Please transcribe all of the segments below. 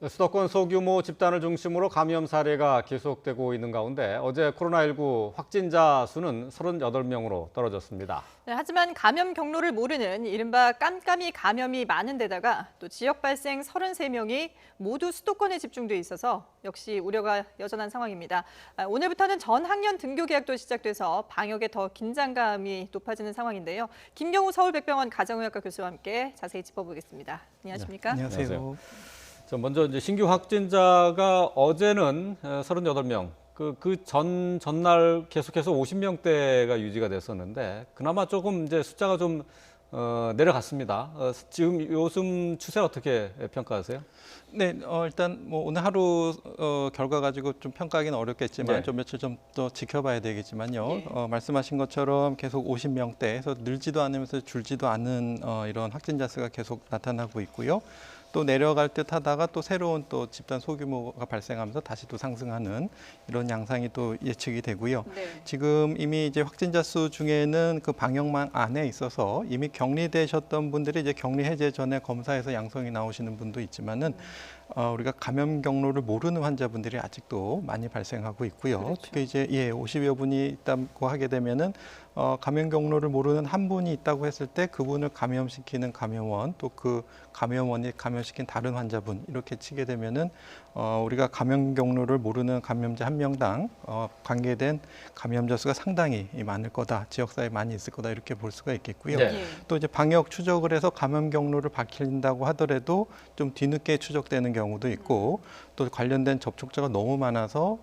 수도권 소규모 집단을 중심으로 감염 사례가 계속되고 있는 가운데 어제 코로나19 확진자 수는 38명으로 떨어졌습니다. 네, 하지만 감염 경로를 모르는 이른바 깜깜이 감염이 많은 데다가 또 지역 발생 33명이 모두 수도권에 집중돼 있어서 역시 우려가 여전한 상황입니다. 오늘부터는 전 학년 등교 계약도 시작돼서 방역에 더 긴장감이 높아지는 상황인데요. 김경우 서울백병원 가정의학과 교수와 함께 자세히 짚어보겠습니다. 안녕하십니까? 네, 안녕하세요. 먼저 이제 신규 확진자가 어제는 38명, 전날 계속해서 50명대가 유지가 됐었는데 그나마 조금 이제 숫자가 좀 내려갔습니다. 지금 요즘 추세 어떻게 평가하세요? 네, 일단 뭐 오늘 하루 결과 가지고 좀 평가하기는 어렵겠지만 네. 좀 며칠 좀 더 지켜봐야 되겠지만요. 네. 말씀하신 것처럼 계속 50명대에서 늘지도 않으면서 줄지도 않은 이런 확진자 수가 계속 나타나고 있고요. 또 내려갈 듯 하다가 또 새로운 또 집단 소규모가 발생하면서 다시 또 상승하는 이런 양상이 또 예측이 되고요. 네. 지금 이미 이제 확진자 수 중에는 그 방역망 안에 있어서 이미 격리되셨던 분들이 이제 격리 해제 전에 검사에서 양성이 나오시는 분도 있지만은 우리가 감염 경로를 모르는 환자분들이 아직도 많이 발생하고 있고요. 그렇죠. 특히 이제 50여 분이 있다고 하게 되면은 감염 경로를 모르는 한 분이 있다고 했을 때 그분을 감염시키는 감염원 또 그 감염원이 감염시킨 다른 환자분 이렇게 치게 되면은 우리가 감염 경로를 모르는 감염자 한 명당 관계된 감염자 수가 상당히 많을 거다. 지역사회에 많이 있을 거다. 이렇게 볼 수가 있겠고요. 네. 예. 또 이제 방역 추적을 해서 감염 경로를 밝힌다고 하더라도 좀 뒤늦게 추적되는 경우도 있고 또 관련된 접촉자가 너무 많아서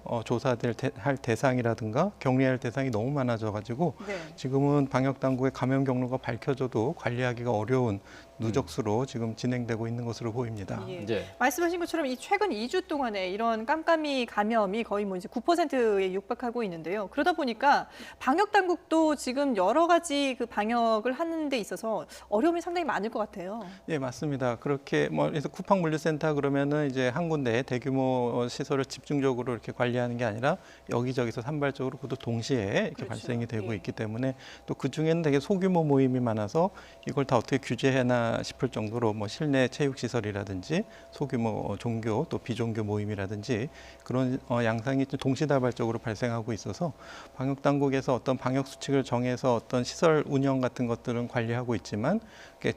할 대상이라든가 격리할 대상이 너무 많아져 가지고 네. 지금은 방역 당국의 감염 경로가 밝혀져도 관리하기가 어려운 누적수로 지금 진행되고 있는 것으로 보입니다. 예. 네. 말씀하신 것처럼 이 최근 2주 동안에 이런 깜깜이 감염이 거의 뭐 이제 9%에 육박하고 있는데요. 그러다 보니까 방역 당국도 지금 여러 가지 그 방역을 하는 데 있어서 어려움이 상당히 많을 것 같아요. 예, 맞습니다. 그렇게 그래서 쿠팡 물류센터 그러면은 이제 한 군데 대규모 시설을 집중적으로 이렇게 관리하는 게 아니라 여기저기서 산발적으로 그것도 동시에 이렇게 그렇죠. 발생이 되고 예. 있기 때문에 또 그 중에는 되게 소규모 모임이 많아서 이걸 다 어떻게 규제해나 싶을 정도로 뭐 실내 체육 시설이라든지 소규모 종교 또 비종교 모임이라든지 그런 양상이 동시다발적으로 발생하고 있어서 방역 당국에서 어떤 방역 수칙을 정해서 어떤 시설 운영 같은 것들은 관리하고 있지만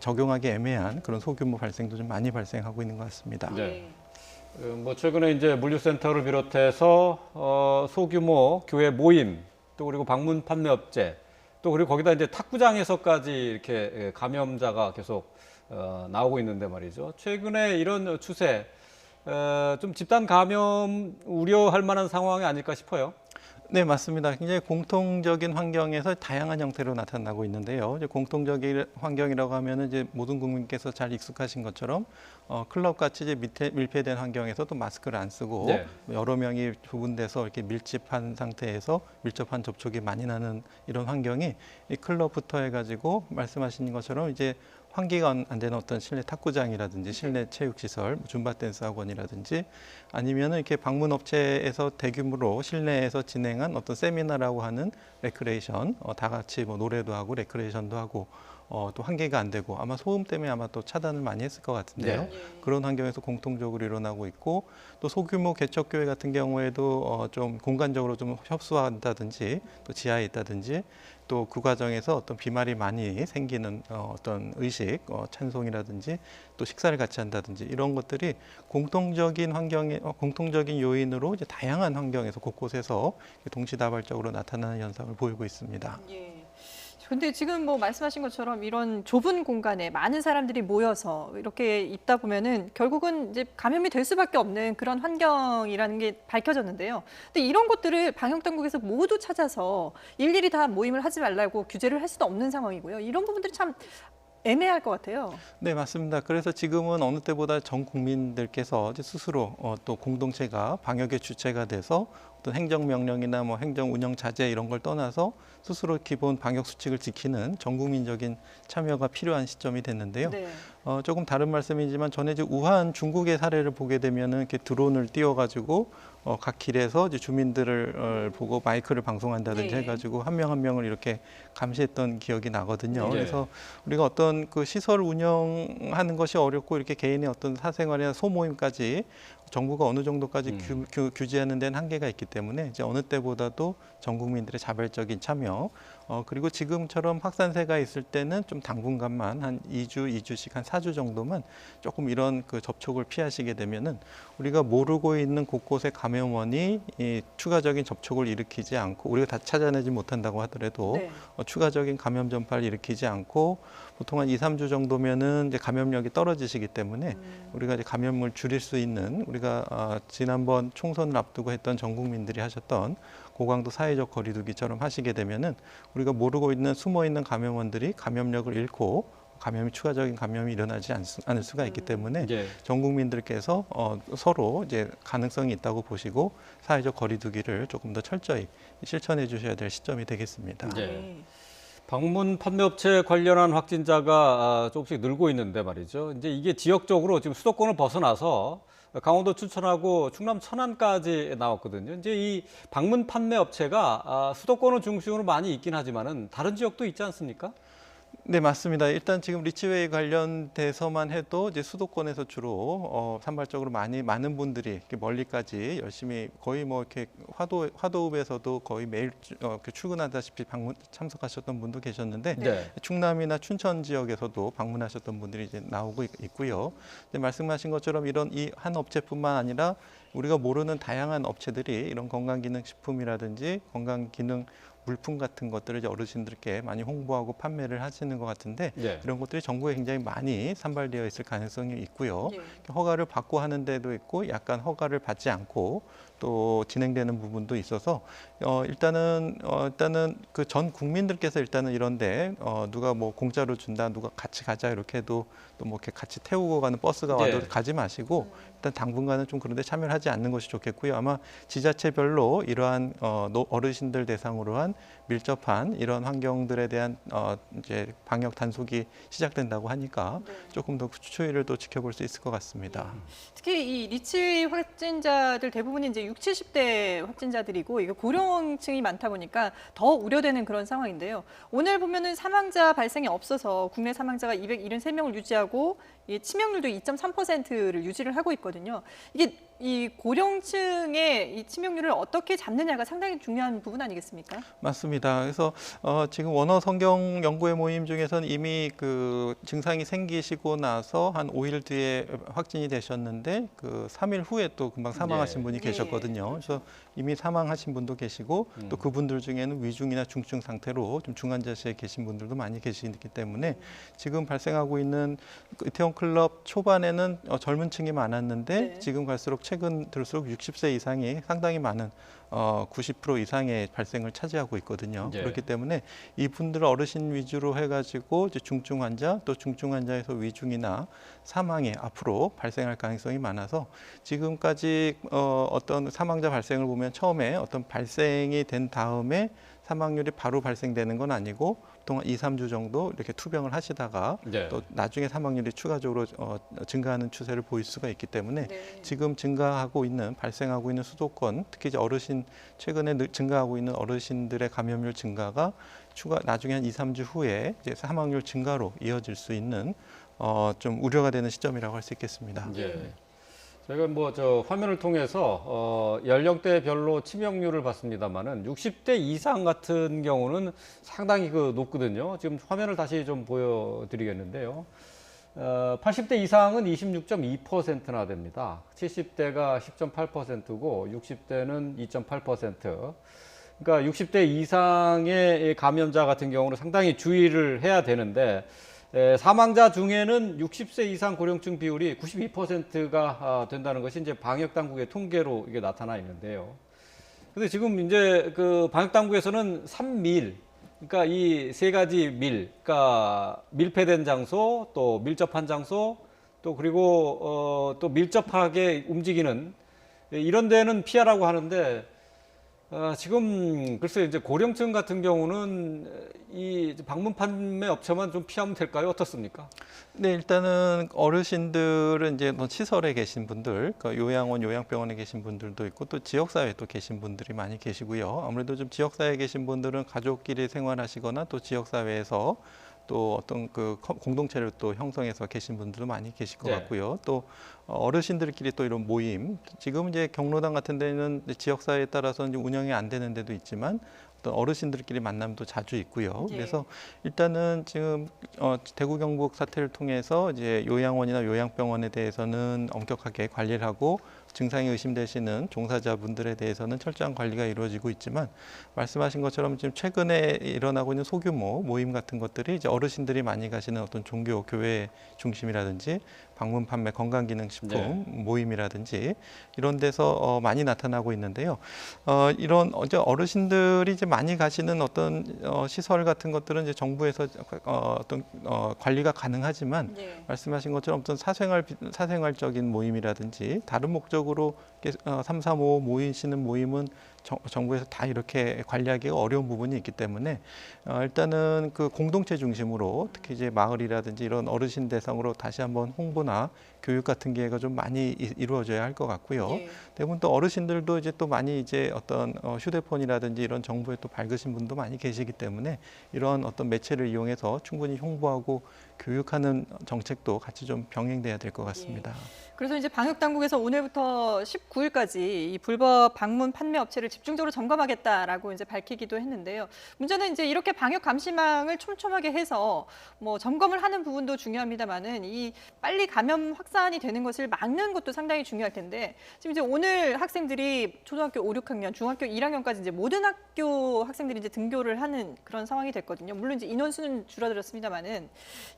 적용하기 애매한 그런 소규모 발생도 좀 많이 발생하고 있는 것 같습니다. 네. 뭐 최근에 이제 물류센터를 비롯해서 소규모 교회 모임 또 그리고 방문 판매 업체 또 그리고 거기다 이제 탁구장에서까지 이렇게 감염자가 계속 나오고 있는데 말이죠. 최근에 이런 추세 좀 집단 감염 우려할 만한 상황이 아닐까 싶어요. 네, 맞습니다. 굉장히 공통적인 환경에서 다양한 형태로 나타나고 있는데요. 이제 공통적인 환경이라고 하면은 이제 모든 국민께서 잘 익숙하신 것처럼 클럽 같이 이제 밀폐된 환경에서 또 마스크를 안 쓰고 네. 여러 명이 두 군데서 이렇게 밀집한 상태에서 밀접한 접촉이 많이 나는 이런 환경이 이 클럽부터 해가지고 말씀하신 것처럼 이제 환기가 안 되는 어떤 실내 탁구장이라든지 실내 체육시설, 줌바 댄스 학원이라든지 아니면은 이렇게 방문 업체에서 대규모로 실내에서 진행한 어떤 세미나라고 하는 레크레이션, 다 같이 뭐 노래도 하고 레크레이션도 하고 또 환기가 안 되고 아마 소음 때문에 아마 또 차단을 많이 했을 것 같은데요. 네. 그런 환경에서 공통적으로 일어나고 있고 또 소규모 개척교회 같은 경우에도 좀 공간적으로 좀 협소한다든지 또 지하에 있다든지 또 그 과정에서 어떤 비말이 많이 생기는 어떤 의식, 찬송이라든지 또 식사를 같이 한다든지 이런 것들이 공통적인 공통적인 요인으로 이제 다양한 환경에서 곳곳에서 동시다발적으로 나타나는 현상을 보이고 있습니다. 예. 근데 지금 뭐 말씀하신 것처럼 이런 좁은 공간에 많은 사람들이 모여서 이렇게 있다 보면은 결국은 이제 감염이 될 수밖에 없는 그런 환경이라는 게 밝혀졌는데요. 근데 이런 것들을 방역 당국에서 모두 찾아서 일일이 다 모임을 하지 말라고 규제를 할 수도 없는 상황이고요. 이런 부분들이 참 애매할 것 같아요. 네, 맞습니다. 그래서 지금은 어느 때보다 전 국민들께서 이제 스스로 또 공동체가 방역의 주체가 돼서 어떤 어떤 행정명령이나 뭐 행정 운영 자제 이런 걸 떠나서 스스로 기본 방역 수칙을 지키는 전 국민적인 참여가 필요한 시점이 됐는데요. 네. 조금 다른 말씀이지만 전에 이제 우한 중국의 사례를 보게 되면은 이렇게 드론을 띄워가지고 각 길에서 이제 주민들을 보고 마이크를 방송한다든지 네. 해가지고 한 명 한 명을 이렇게 감시했던 기억이 나거든요. 네. 그래서 우리가 어떤 그 시설 운영하는 것이 어렵고 이렇게 개인의 어떤 사생활이나 소모임까지 정부가 어느 정도까지 규제하는 데는 한계가 있기 때문에 이제 어느 때보다도 전 국민들의 자발적인 참여 그리고 지금처럼 확산세가 있을 때는 좀 당분간만 한 2주씩 한 4주 정도만 조금 이런 그 접촉을 피하시게 되면은 우리가 모르고 있는 곳곳의 감염원이 이 추가적인 접촉을 일으키지 않고 우리가 다 찾아내지 못한다고 하더라도 네. 추가적인 감염 전파를 일으키지 않고 보통 한 2, 3주 정도면은 이제 감염력이 떨어지시기 때문에 우리가 이제 감염을 줄일 수 있는 우리가 지난번 총선을 앞두고 했던 전 국민들이 하셨던 고강도 사회적 거리두기처럼 하시게 되면은 우리가 모르고 있는 숨어 있는 감염원들이 감염력을 잃고 추가적인 감염이 일어나지 않을 수가 있기 때문에 예. 전 국민들께서 서로 이제 가능성이 있다고 보시고 사회적 거리두기를 조금 더 철저히 실천해 주셔야 될 시점이 되겠습니다. 예. 네. 방문 판매업체 관련한 확진자가 조금씩 늘고 있는데 말이죠. 이제 이게 지역적으로 지금 수도권을 벗어나서 강원도 춘천하고 충남 천안까지 나왔거든요. 이제 이 방문 판매업체가 수도권을 중심으로 많이 있긴 하지만은 다른 지역도 있지 않습니까? 네, 맞습니다. 일단 지금 리치웨이 관련돼서만 해도 이제 수도권에서 주로 산발적으로 많은 분들이 이렇게 멀리까지 열심히 거의 뭐 이렇게 화도읍에서도 거의 매일 이렇게 출근하다시피 방문 참석하셨던 분도 계셨는데 네. 충남이나 춘천 지역에서도 방문하셨던 분들이 이제 나오고 있고요. 이제 말씀하신 것처럼 이런 이 한 업체뿐만 아니라 우리가 모르는 다양한 업체들이 이런 건강기능식품이라든지 건강기능 물품 같은 것들을 이제 어르신들께 많이 홍보하고 판매를 하시는 것 같은데 예. 이런 것들이 전국에 굉장히 많이 산발되어 있을 가능성이 있고요. 예. 허가를 받고 하는 데도 있고 약간 허가를 받지 않고 또 진행되는 부분도 있어서 일단은 그 전 국민들께서 일단은 이런데 누가 뭐 공짜로 준다, 누가 같이 가자 이렇게 해도 또 뭐 이렇게 같이 태우고 가는 버스가 와도 네. 가지 마시고 일단 당분간은 좀 그런데 참여를 하지 않는 것이 좋겠고요. 아마 지자체별로 이러한 어르신들 대상으로 한 밀접한 이런 환경들에 대한 이제 방역 단속이 시작된다고 하니까 조금 더 추이를 또 지켜볼 수 있을 것 같습니다. 특히 이 리치 확진자들 대부분이 이제 60, 70대 확진자들이고 이게 고령층이 많다 보니까 더 우려되는 그런 상황인데요. 오늘 보면은 사망자 발생이 없어서 국내 사망자가 273명을 유지하고 이 치명률도 2.3%를 유지를 하고 있거든요. 이게 이 고령층의 이 치명률을 어떻게 잡느냐가 상당히 중요한 부분 아니겠습니까? 맞습니다. 그래서 지금 원어 성경 연구회 모임 중에서는 이미 그 증상이 생기시고 나서 한 5일 뒤에 확진이 되셨는데 그 3일 후에 또 금방 사망하신 예. 분이 예, 계셨거든요. 그래서 이미 사망하신 분도 계시고 또 그분들 중에는 위중이나 중증 상태로 좀 중환자실에 계신 분들도 많이 계시기 때문에 지금 발생하고 있는 이태원 클럽 초반에는 젊은 층이 많았는데 네. 지금 갈수록 최근 들수록 60세 이상이 상당히 많은 90% 이상의 발생을 차지하고 있거든요. 예. 그렇기 때문에 이분들 어르신 위주로 해가지고 이제 중증 환자 또 중증 환자에서 위중이나 사망이 앞으로 발생할 가능성이 많아서 지금까지 어떤 사망자 발생을 보면 처음에 어떤 발생이 된 다음에 사망률이 바로 발생되는 건 아니고 보통 2, 3주 정도 이렇게 투병을 하시다가 네. 또 나중에 사망률이 추가적으로 증가하는 추세를 보일 수가 있기 때문에 네. 지금 발생하고 있는 수도권 특히 이제 어르신 최근에 증가하고 있는 어르신들의 감염률 증가가 나중에 한 2, 3주 후에 이제 사망률 증가로 이어질 수 있는 좀 우려가 되는 시점이라고 할 수 있겠습니다. 예. 저희가 뭐 저 화면을 통해서 연령대별로 치명률을 봤습니다만은 60대 이상 같은 경우는 상당히 높거든요. 지금 화면을 다시 좀 보여드리겠는데요. 80대 이상은 26.2%나 됩니다. 70대가 10.8%고 60대는 2.8%. 그러니까 60대 이상의 감염자 같은 경우는 상당히 주의를 해야 되는데 사망자 중에는 60세 이상 고령층 비율이 92%가 된다는 것이 이제 방역 당국의 통계로 이게 나타나 있는데요. 근데 지금 이제 그 방역 당국에서는 3밀, 그러니까 이 세 가지 그러니까 밀폐된 장소, 또 밀접한 장소, 또 그리고 또 밀접하게 움직이는 이런 데는 피하라고 하는데 지금 글쎄 이제 고령층 같은 경우는 이 방문 판매 업체만 좀 피하면 될까요? 어떻습니까? 네, 일단은 어르신들은 이제 뭐 시설에 계신 분들, 그러니까 요양원, 요양병원에 계신 분들도 있고 또 지역사회에 또 계신 분들이 많이 계시고요. 아무래도 좀 지역사회에 계신 분들은 가족끼리 생활하시거나 또 지역사회에서 또 어떤 그 공동체를 또 형성해서 계신 분들도 많이 계실 것 네. 같고요. 또 어르신들끼리 또 이런 모임, 지금 이제 경로당 같은 데는 지역사회에 따라서 이제 운영이 안 되는 데도 있지만 어떤 어르신들끼리 만남도 자주 있고요. 예. 그래서 일단은 지금 대구 경북 사태를 통해서 이제 요양원이나 요양병원에 대해서는 엄격하게 관리를 하고 증상이 의심되시는 종사자분들에 대해서는 철저한 관리가 이루어지고 있지만 말씀하신 것처럼 지금 최근에 일어나고 있는 소규모 모임 같은 것들이 이제 어르신들이 많이 가시는 어떤 종교 교회 중심이라든지 방문 판매 건강기능식품 네. 모임이라든지 이런 데서 많이 나타나고 있는데요. 이런 어르신들이 이제 많이 가시는 어떤 시설 같은 것들은 이제 정부에서 어떤 관리가 가능하지만 예. 말씀하신 것처럼 어떤 사생활적인 모임이라든지 다른 목적으로 3, 4, 5 모이시는 모임은 정부에서 다 이렇게 관리하기가 어려운 부분이 있기 때문에 일단은 그 공동체 중심으로 특히 이제 마을이라든지 이런 어르신 대상으로 다시 한번 홍보나 교육 같은 기회가 좀 많이 이루어져야 할 것 같고요. 예. 대부분 또 어르신들도 이제 또 많이 이제 어떤 휴대폰이라든지 이런 정보에 또 밝으신 분도 많이 계시기 때문에 이런 어떤 매체를 이용해서 충분히 홍보하고 교육하는 정책도 같이 좀 병행돼야 될 것 같습니다. 그래서 이제 방역 당국에서 오늘부터 19일까지 이 불법 방문 판매 업체를 집중적으로 점검하겠다라고 이제 밝히기도 했는데요. 문제는 이제 이렇게 방역 감시망을 촘촘하게 해서 뭐 점검을 하는 부분도 중요합니다만은 이 빨리 감염 확산이 되는 것을 막는 것도 상당히 중요할 텐데 지금 이제 오늘 학생들이 초등학교 5, 6학년, 중학교 1학년까지 이제 모든 학교 학생들이 이제 등교를 하는 그런 상황이 됐거든요. 물론 이제 인원수는 줄어들었습니다만은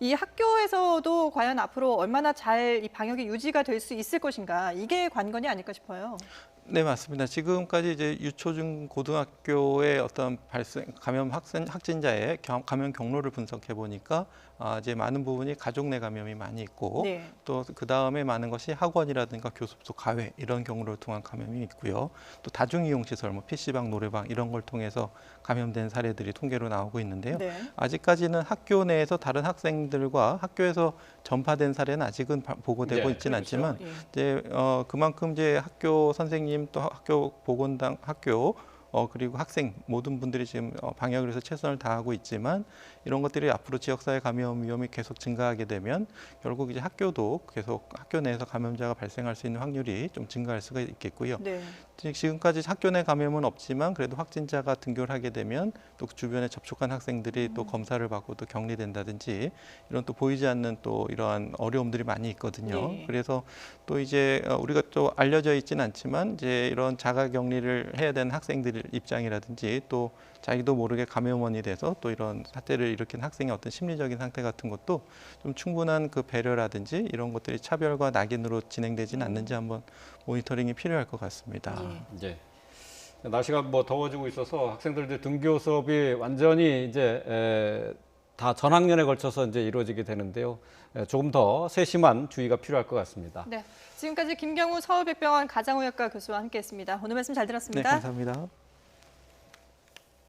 이 학교에서도 과연 앞으로 얼마나 잘 이 방역이 유지가 될 수 있을 것인가 이게 관건이 아닐까 싶어요. 네, 맞습니다. 지금까지 이제 유초중 고등학교의 어떤 감염 확진자의 감염 경로를 분석해 보니까 이제 많은 부분이 가족 내 감염이 많이 있고 네. 또 그 다음에 많은 것이 학원이라든가 교습소, 가외 이런 경로를 통한 감염이 있고요. 또 다중이용 시설, 뭐 PC방, 노래방 이런 걸 통해서 감염된 사례들이 통계로 나오고 있는데요. 네. 아직까지는 학교 내에서 다른 학생들과 학교에서 전파된 사례는 아직은 보고되고 네, 있지는 그렇죠. 않지만 예. 이제 그만큼 이제 학교 선생님 또 학교 보건당 학교 그리고 학생 모든 분들이 지금 방역을 위해서 최선을 다하고 있지만 이런 것들이 앞으로 지역사회 감염 위험이 계속 증가하게 되면 결국 이제 학교도 계속 학교 내에서 감염자가 발생할 수 있는 확률이 좀 증가할 수가 있겠고요. 네. 지금까지 학교 내 감염은 없지만 그래도 확진자가 등교를 하게 되면 또 그 주변에 접촉한 학생들이 또 검사를 받고 또 격리된다든지 이런 또 보이지 않는 또 이러한 어려움들이 많이 있거든요. 네. 그래서 또 이제 우리가 또 알려져 있지는 않지만 이제 이런 자가 격리를 해야 되는 학생들 입장이라든지 또 자기도 모르게 감염원이 돼서 또 이런 사태를 일으킨 학생의 어떤 심리적인 상태 같은 것도 좀 충분한 그 배려라든지 이런 것들이 차별과 낙인으로 진행되지는 않는지 한번 모니터링이 필요할 것 같습니다. 예. 예. 날씨가 뭐 더워지고 있어서 학생들 등교 수업이 완전히 이제 다 전학년에 걸쳐서 이제 이루어지게 되는데요. 조금 더 세심한 주의가 필요할 것 같습니다. 네. 지금까지 김경우 서울백병원 가정의학과 교수와 함께했습니다. 오늘 말씀 잘 네, 들었습니다. 감사합니다.